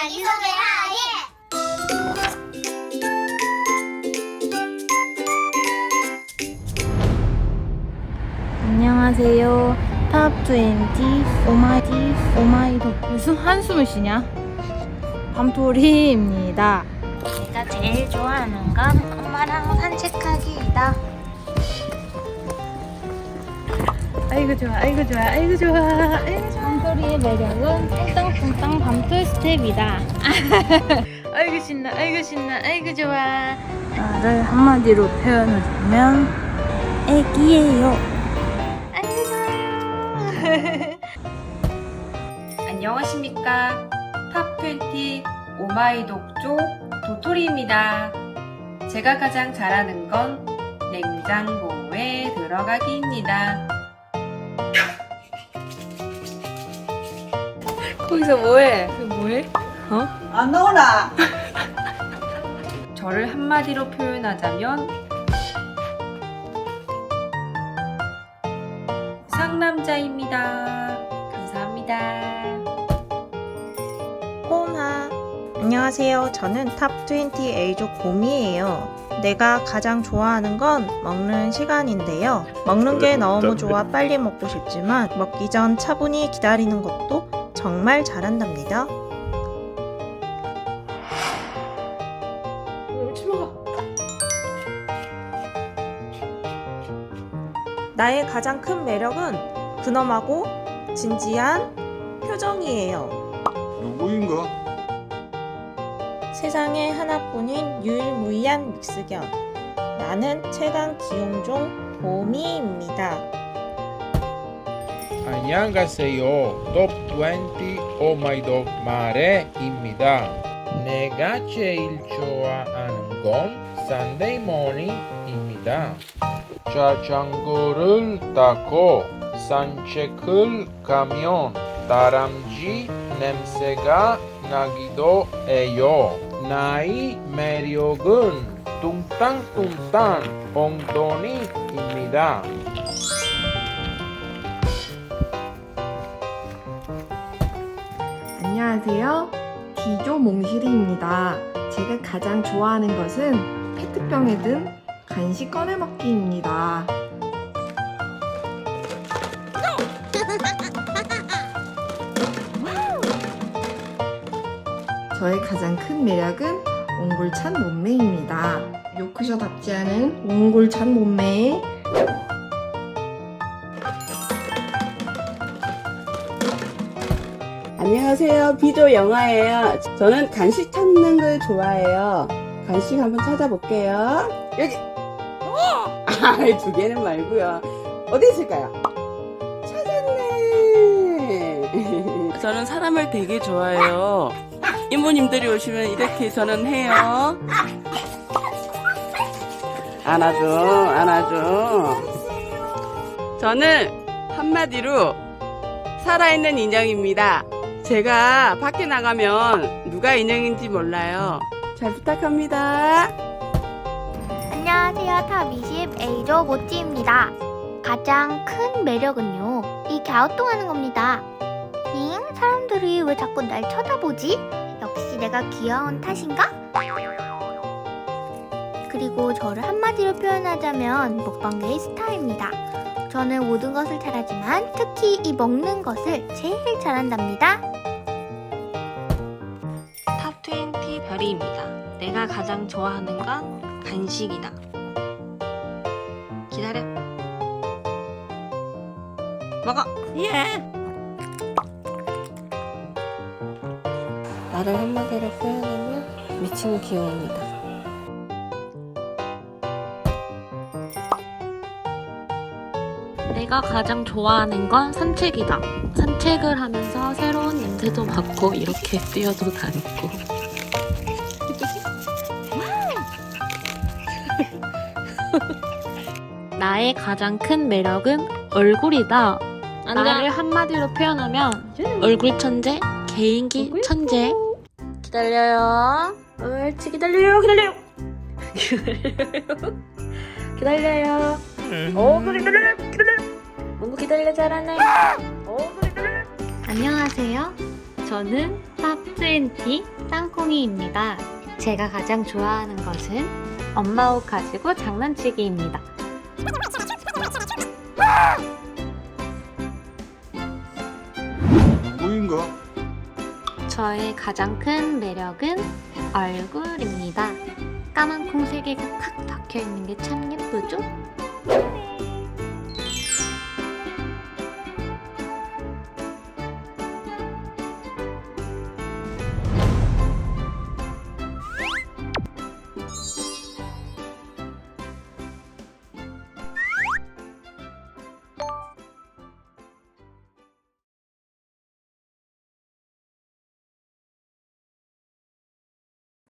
자기소개하기. 안녕하세요. 탑20 오마이도 무슨 한숨을 쉬냐? 밤토리입니다. 제가 제일 좋아하는 건 엄마랑 산책하기이다. 아이고 좋아, 아이고 좋아, 아이고 좋아, 아이고 좋아. 밤토리의 매력은 뚱땅뚱땅 밤토 스텝이다. 아이고 신나, 아이고 신나, 아이고 좋아. 나를 한마디로 표현하자면 애기예요. 아이고 좋아요. 안녕하십니까. 탑20 오마이독조 도토리입니다. 제가 가장 잘하는 건 냉장고에 들어가기입니다. 거기서 뭐해? 뭐해? 안 나오나? 저를 한마디로 표현하자면 상남자입니다. 감사합니다. 홈하. 안녕하세요. 저는 탑20 A족 곰이에요. 내가 가장 좋아하는 건 먹는 시간인데요. 먹는 게 너무 좋아 빨리 먹고 싶지만 먹기 전 차분히 기다리는 것도 정말 잘한답니다. 나의 가장 큰 매력은 근엄하고 진지한 표정이에요. 누구인가? 세상에 하나뿐인 유일무이한 믹스견. 나는 최강 기용종 곰이입니다. 안녕하세요. 톱20 오마이독 마레입니다. 내가 제일 좋아하는 건 Sunday morning입니다. 자전거를 타고 산책을 가면 다람쥐 냄새가 나기도 해요. 나의 매력은 뚱땅뚱땅 엉덩이입니다. 안녕하세요. D조 몽실이입니다. 제가 가장 좋아하는 것은 페트병에 든 간식 꺼내 먹기입니다. 저의 가장 큰 매력은 옹골찬 몸매입니다. 요크셔답지 않은 옹골찬 몸매. 안녕하세요. 비조 영아예요. 저는 간식 찾는 걸 좋아해요. 간식 한번 찾아볼게요. 여기. 두 개는 말고요. 어디 있을까요? 찾았네. 저는 사람을 되게 좋아해요. 이모님들이 오시면 이렇게 저는 해요. 안아줘, 안아줘. 저는 한마디로 살아있는 인형입니다. 제가 밖에 나가면 누가 인형인지 몰라요. 잘 부탁합니다. 안녕하세요. 탑20 A조 모찌입니다. 가장 큰 매력은요, 이 갸우뚱하는 겁니다. 사람들이 왜 자꾸 날 쳐다보지? 역시 내가 귀여운 탓인가? 그리고 저를 한마디로 표현하자면 먹방계의 스타입니다. 저는 모든 것을 잘하지만 특히 이 먹는 것을 제일 잘한답니다. 탑20 별이입니다. 내가 가장 좋아하는 건 간식이다. 기다려. 먹어. 예. 나를 한마디로 표현하면 미친 귀여움이다. 내가 가장 좋아하는 건 산책이다. 산책을 하면서 새로운 냄새도 맡고 이렇게 뛰어도 다니고. 나의 가장 큰 매력은 얼굴이다. 나를 한마디로 표현하면 얼굴 천재, 개인기 천재. 기다려요. 옳지, 기다려요, 기다려요. 기다려요. 기다려요. 너무 기다려 잘하네. 안녕하세요. 저는 탑20 땅콩이입니다. 제가 가장 좋아하는 것은 엄마 옷 가지고 장난치기입니다. 뭐인가? 저의 가장 큰 매력은 얼굴입니다. 까만 콩 3개가 탁 박혀있는 게 참 예쁘죠?